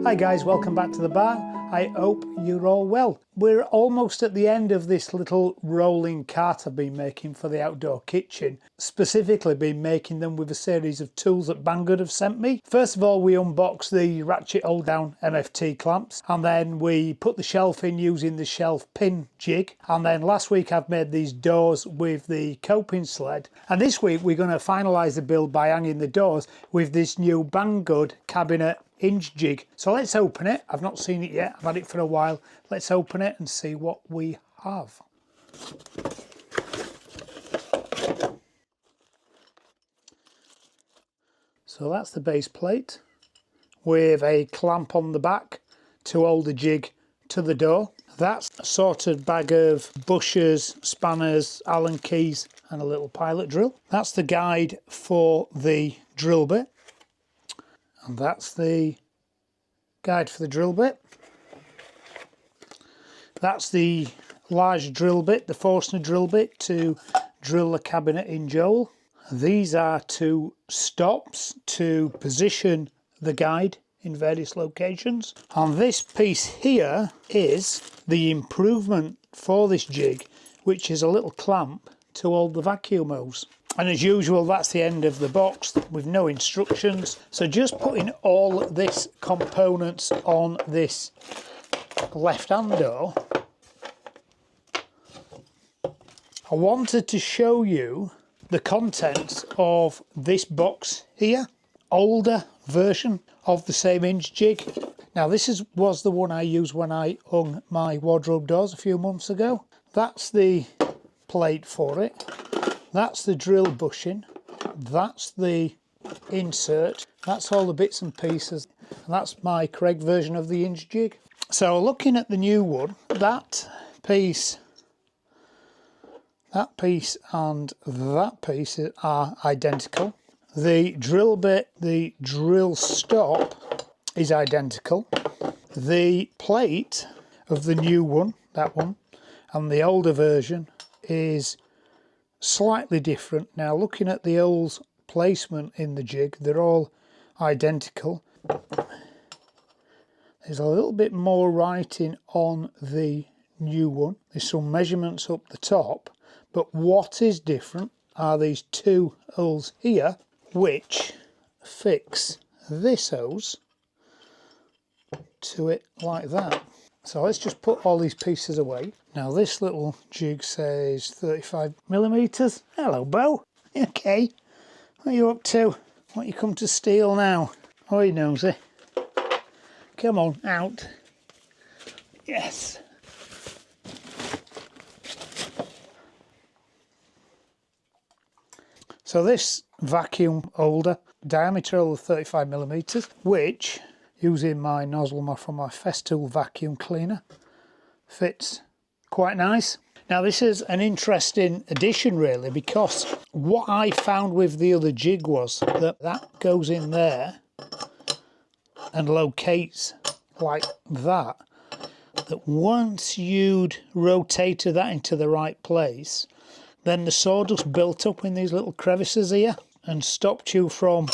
Hi guys, welcome back to the bar. I hope you're all well. We're almost at the end of this little rolling cart I've been making for the outdoor kitchen. Specifically been making them with a series of tools that Banggood have sent me. First of all, we unboxed the ratchet hold down MFT clamps, and then we put the shelf in using the shelf pin jig. And then last week I've made these doors with the coping sled. And this week we're going to finalise the build by hanging the doors with this new Banggood cabinet Hinge Jig. So let's open it. I've not seen it yet. I've had it for a while. Let's open it and see what we have. So that's the base plate with a clamp on the back to hold the jig to the door. That's a sorted bag of bushers, spanners, Allen keys and a little pilot drill. That's the guide for the drill bit. And that's the guide for the drill bit. That's the large drill bit, the Forstner drill bit to drill the cabinet in Joel. These are two stops to position the guide in various locations. And this piece here is the improvement for this jig, which is a little clamp to hold the vacuum hose. And as usual, that's the end of the box with no instructions. So just putting all this components on this left-hand door, I wanted to show you the contents of this box here, older version of the same Hinge jig. Now this was the one I used when I hung my wardrobe doors a few months ago. That's the plate for it. That's the drill bushing, that's the insert, that's all the bits and pieces, and that's my Craig version of the Hinge jig. So looking at the new one, that piece and that piece are identical. The drill bit, the drill stop is identical. The plate of the new one, that one, and the older version is slightly different. Now looking at the old placement in the jig, they're all identical. There's a little bit more writing on the new one. There's some measurements up the top, but what is different are these two holes here which fix this hose to it like that. So let's just put all these pieces away. Now this little jig says 35mm. Hello, Bo. Okay. What are you up to? What you come to steal now? Oh, he knows it. Come on, out. Yes. So this vacuum holder, diameter of 35mm, which, using my nozzle from my Festool vacuum cleaner, fits quite nice. Now this is an interesting addition really, because what I found with the other jig was that goes in there and locates like that, that once you'd rotated that into the right place, then the sawdust built up in these little crevices here and stopped you from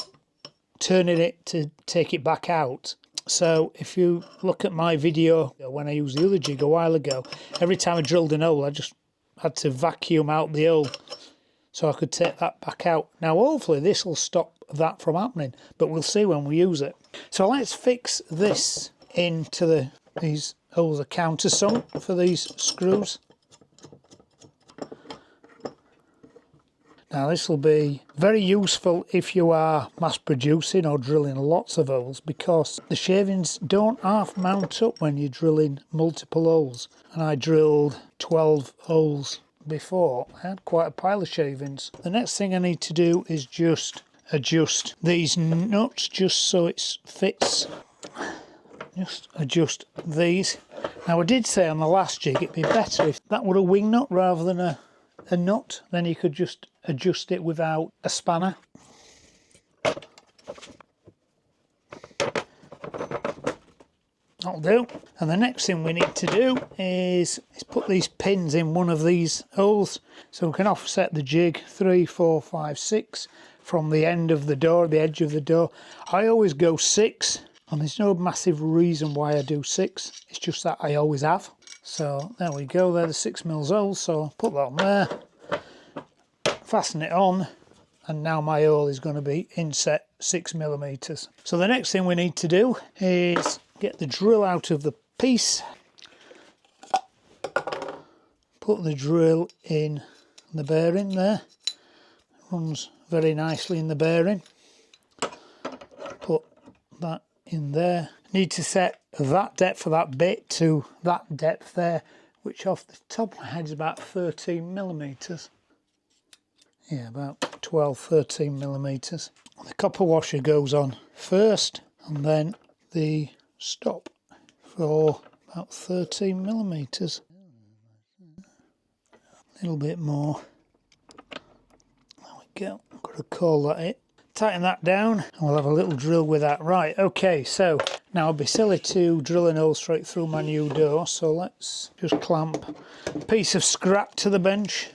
turning it to take it back out. So if you look at my video when I used the other jig a while ago, every time I drilled an hole I just had to vacuum out the hole so I could take that back out. Now hopefully this will stop that from happening, but we'll see when we use it. So let's fix this into these holes, a countersunk for these screws. Now this will be very useful if you are mass producing or drilling lots of holes, because the shavings don't half mount up when you're drilling multiple holes. And I drilled 12 holes before. I had quite a pile of shavings. The next thing I need to do is just adjust these nuts just so it fits. Just adjust these. Now I did say on the last jig it'd be better if that were a wing nut rather than a nut, then you could just adjust it without a spanner. That'll do. And the next thing we need to do is put these pins in one of these holes so we can offset the jig 3, 4, 5, 6 from the end of the door, the edge of the door. I always go 6 And there's no massive reason why I do 6, it's just that I always have. So there we go, they're the 6mm holes, so I'll put that on there, fasten it on, and now my hole is going to be inset 6mm. So the next thing we need to do is get the drill out of the piece, put the drill in the bearing there, runs very nicely in the bearing, put that in there. Need to set that depth of that bit to that depth there, which off the top of my head is about 13mm. Yeah, about 12-13mm. The copper washer goes on first, and then the stop for about 13mm. A little bit more. There we go. I'm going to call that it. Tighten that down, and we'll have a little drill with that. Right, okay, so now it'd be silly to drill a hole straight through my new door, so let's just clamp a piece of scrap to the bench.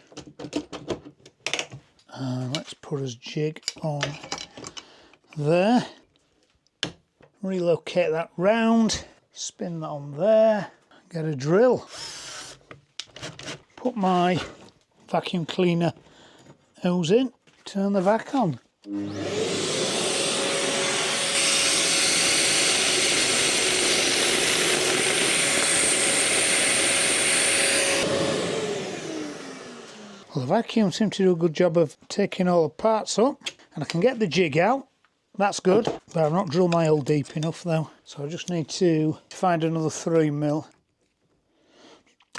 Let's put his jig on there. Relocate that round, spin that on there, get a drill. Put my vacuum cleaner hose in, turn the vac on. Well, the vacuum seems to do a good job of taking all the parts up, and I can get the jig out. That's good, but I've not drilled my hole deep enough though, so I just need to find another 3mm.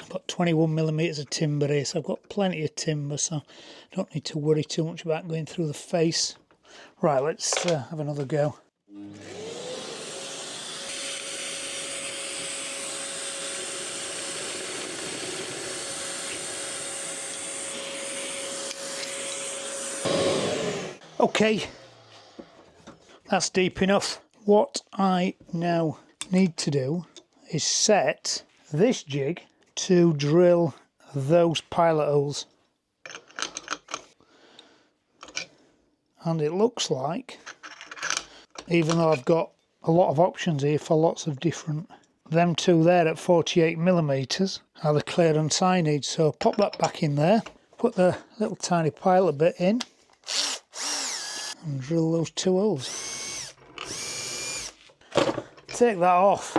I've got 21mm of timber here, so I've got plenty of timber, so I don't need to worry too much about going through the face. Right, let's have another go. Okay, that's deep enough. What I now need to do is set this jig to drill those pilot holes. And it looks like, even though I've got a lot of options here for lots of different, them two there at 48mm are the clearance I need. So pop that back in there, put the little tiny pilot bit in, and drill those 2 holes. Take that off.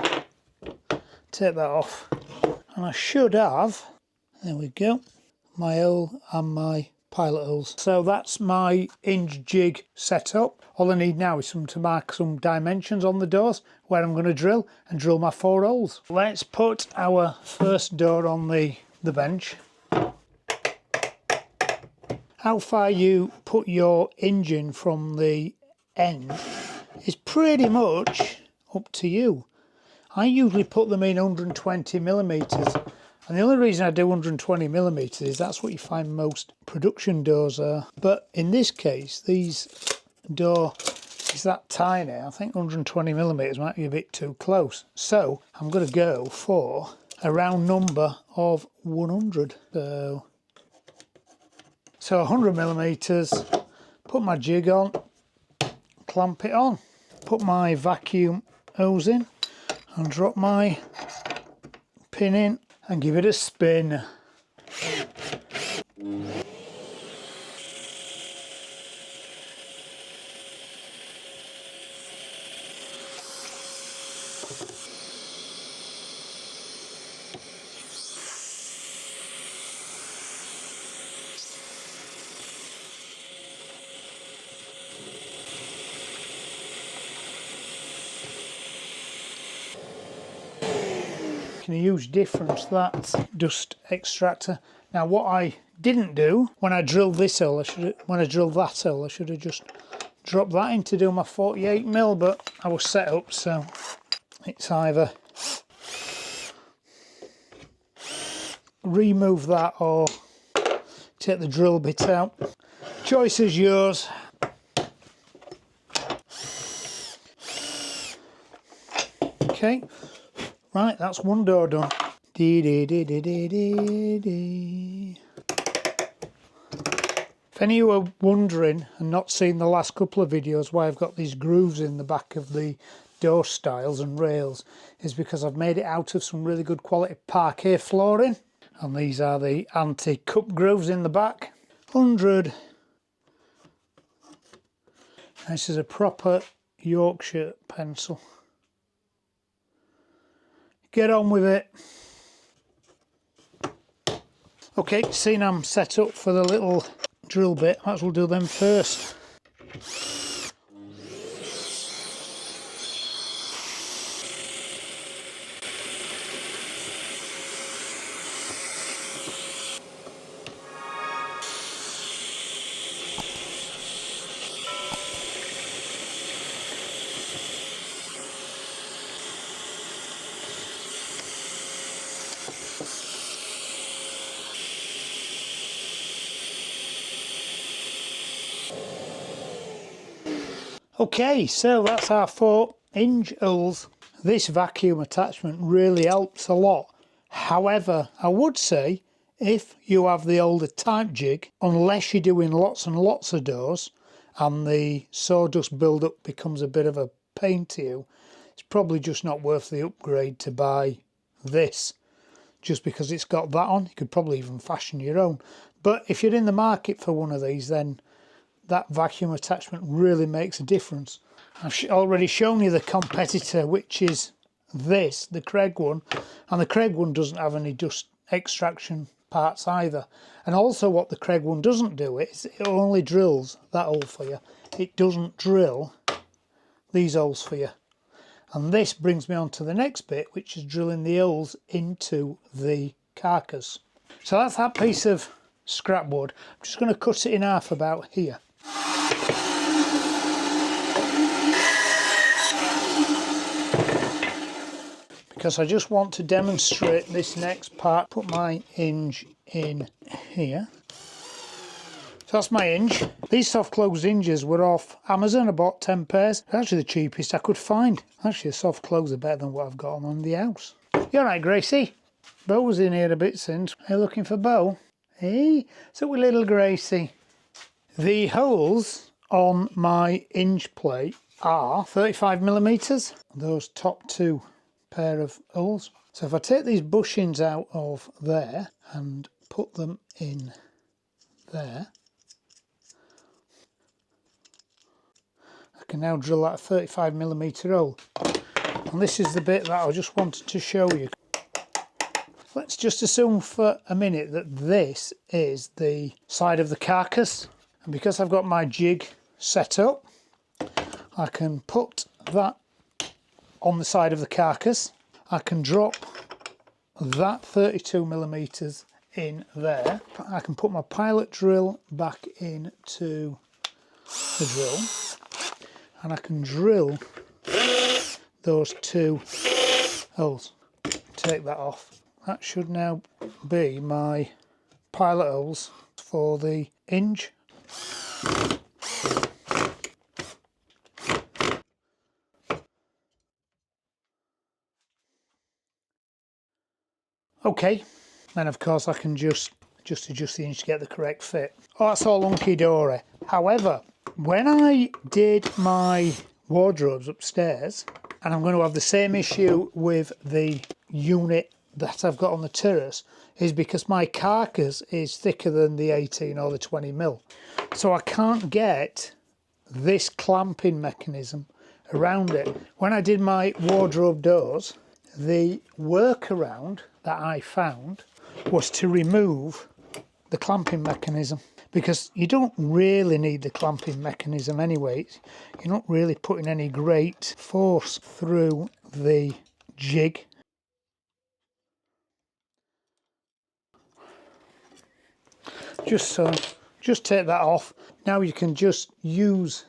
Take that off. And I should have, there we go, my hole and my pilot holes. So that's my Hinge Jig set up. All I need now is to mark some dimensions on the doors where I'm going to drill and drill my 4 holes. Let's put our first door on the bench. How far you put your hinge in from the end is pretty much up to you. I usually put them in 120mm, and the only reason I do 120mm is that's what you find most production doors are. But in this case, these door is that tiny. I think 120mm might be a bit too close. So I'm going to go for a round number of 100. So 100mm, put my jig on, clamp it on, put my vacuum hose in and drop my pin in and give it a spin. A huge difference, that dust extractor. Now what I didn't do when I drilled this hole, when I drilled that hole, I should have just dropped that in to do my 48mm, but I was set up, so it's either remove that or take the drill bit out. Choice is yours. Okay. Right, that's one door done. If any of you are wondering and not seen the last couple of videos why I've got these grooves in the back of the door styles and rails is because I've made it out of some really good quality parquet flooring, and these are the anti-cup grooves in the back. 100. This is a proper Yorkshire pencil. Get on with it. Okay, seeing I'm set up for the little drill bit, might as well do them first. Okay, so that's our 4 hinge holes. This vacuum attachment really helps a lot. However, I would say if you have the older type jig, unless you're doing lots and lots of doors and the sawdust build-up becomes a bit of a pain to you, it's probably just not worth the upgrade to buy this. Just because it's got that on, you could probably even fashion your own. But if you're in the market for one of these, then that vacuum attachment really makes a difference. I've already shown you the competitor, which is this, the Craig one, and the Craig one doesn't have any dust extraction parts either. And also what the Craig one doesn't do is it only drills that hole for you. It doesn't drill these holes for you. And this brings me on to the next bit, which is drilling the holes into the carcass. So that's that piece of scrap wood. I'm just going to cut it in half about here. Because I just want to demonstrate this next part. Put my hinge in here. So that's my hinge. These soft closed hinges were off Amazon. I bought 10 pairs. They're actually the cheapest I could find. Actually, the soft close are better than what I've got on the house. You alright, Gracie? Bo was in here a bit since. Are you looking for Bo? Hey, so with little Gracie. The holes on my hinge plate are 35mm. Those top 2 pair of holes. So if I take these bushings out of there and put them in there, I can now drill that 35mm hole. And this is the bit that I just wanted to show you. Let's just assume for a minute that this is the side of the carcass. And because I've got my jig set up, I can put that on the side of the carcass. I can drop that 32mm in there. I can put my pilot drill back into the drill. And I can drill those 2 holes. Take that off. That should now be my pilot holes for the hinge. Okay, then of course I can just adjust the hinge to get the correct fit. Oh, that's all hunky-dory. However, when I did my wardrobes upstairs, and I'm going to have the same issue with the unit that I've got on the terrace, is because my carcass is thicker than the 18 or the 20mm. So I can't get this clamping mechanism around it. When I did my wardrobe doors, the workaround that I found was to remove the clamping mechanism, because you don't really need the clamping mechanism anyway. You're not really putting any great force through the jig. Just take that off. Now you can just use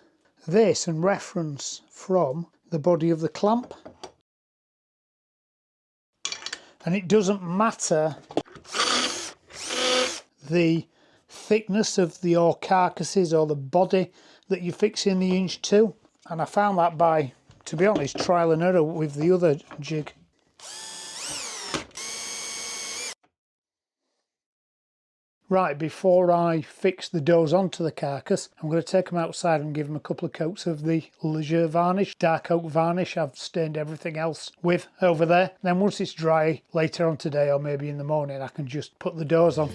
this and reference from the body of the clamp. And it doesn't matter the thickness of your carcasses or the body that you're fixing the hinge to. And I found that by, to be honest, trial and error with the other jig. Right, before I fix the doors onto the carcass, I'm going to take them outside and give them a couple of coats of the Leisure varnish, dark oak varnish I've stained everything else with over there. Then once it's dry later on today or maybe in the morning, I can just put the doors on.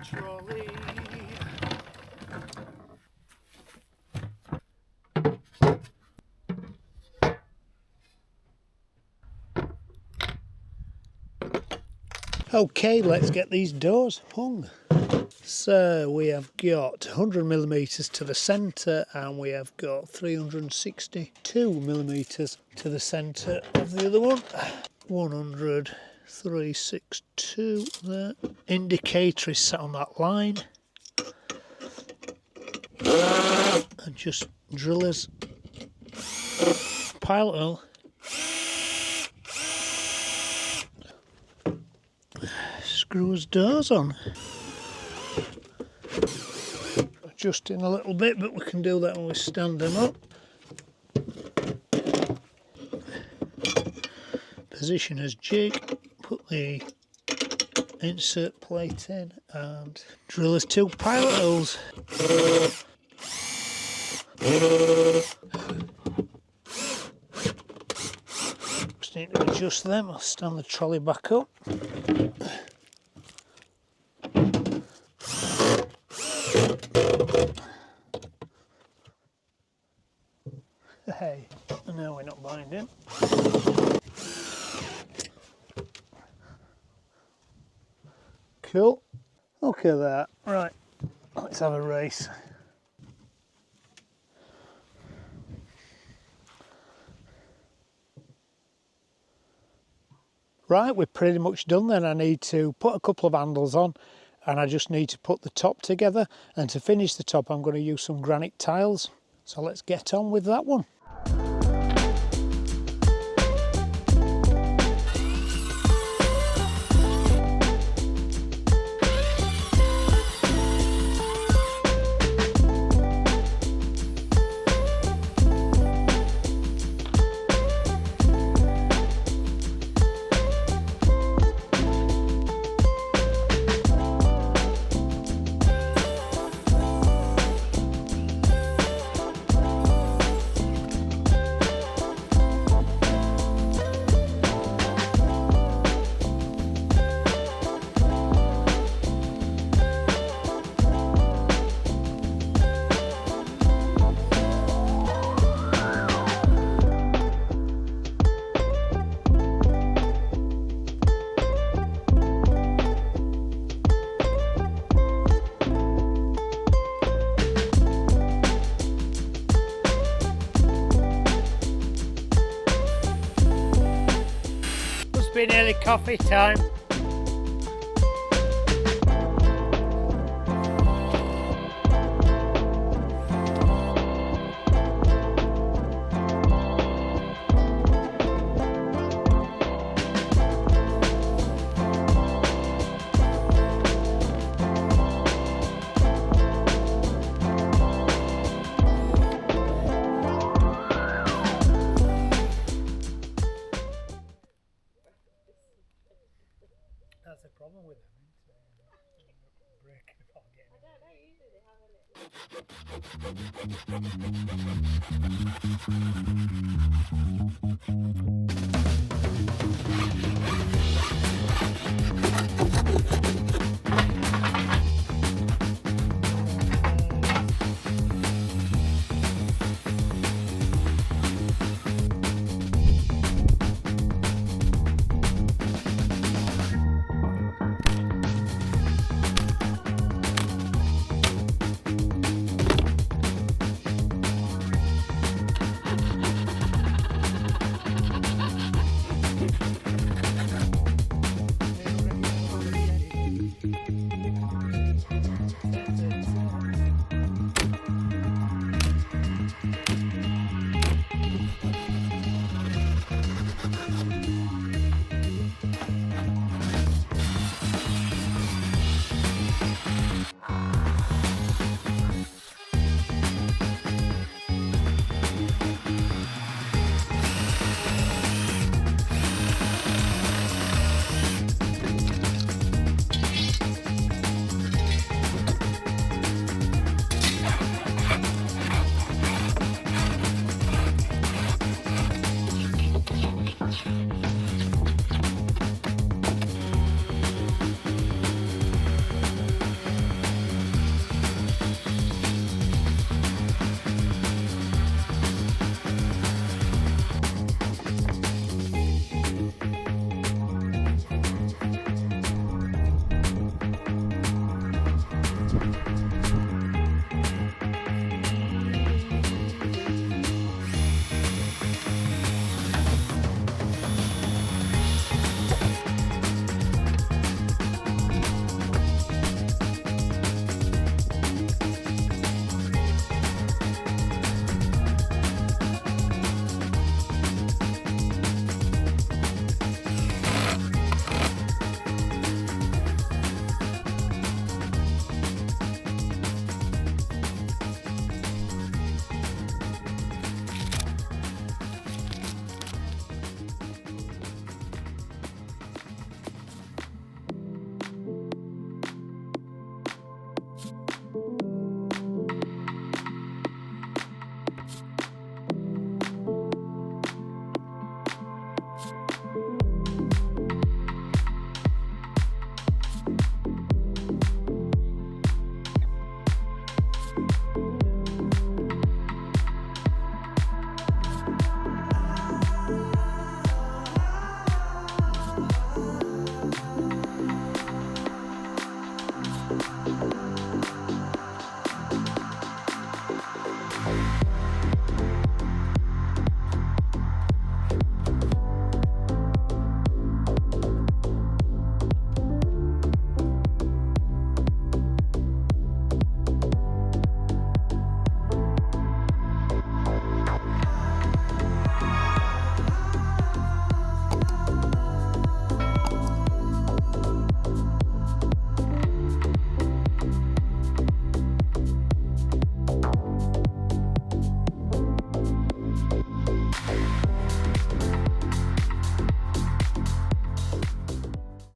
Trolley. Okay, let's get these doors hung. So we have got 100mm to the centre and we have got 362mm to the centre of the other one. 100, 362 there. Indicator is set on that line. And just drillers, pilot hole. Screws doors on. Adjusting a little bit, but we can do that when we stand them up. Position as jig, put the insert plate in and drill as 2 pilot holes. Just need to adjust them. I'll stand the trolley back up. Hey, no, we're not binding. Cool. Okay there. Right, let's have a race. Right, we're pretty much done then. I need to put a couple of handles on and I just need to put the top together, and to finish the top I'm going to use some granite tiles. So let's get on with that one. Must be nearly coffee time. That's the problem with them, isn't it? Break before getting I don't know, usually they have a little...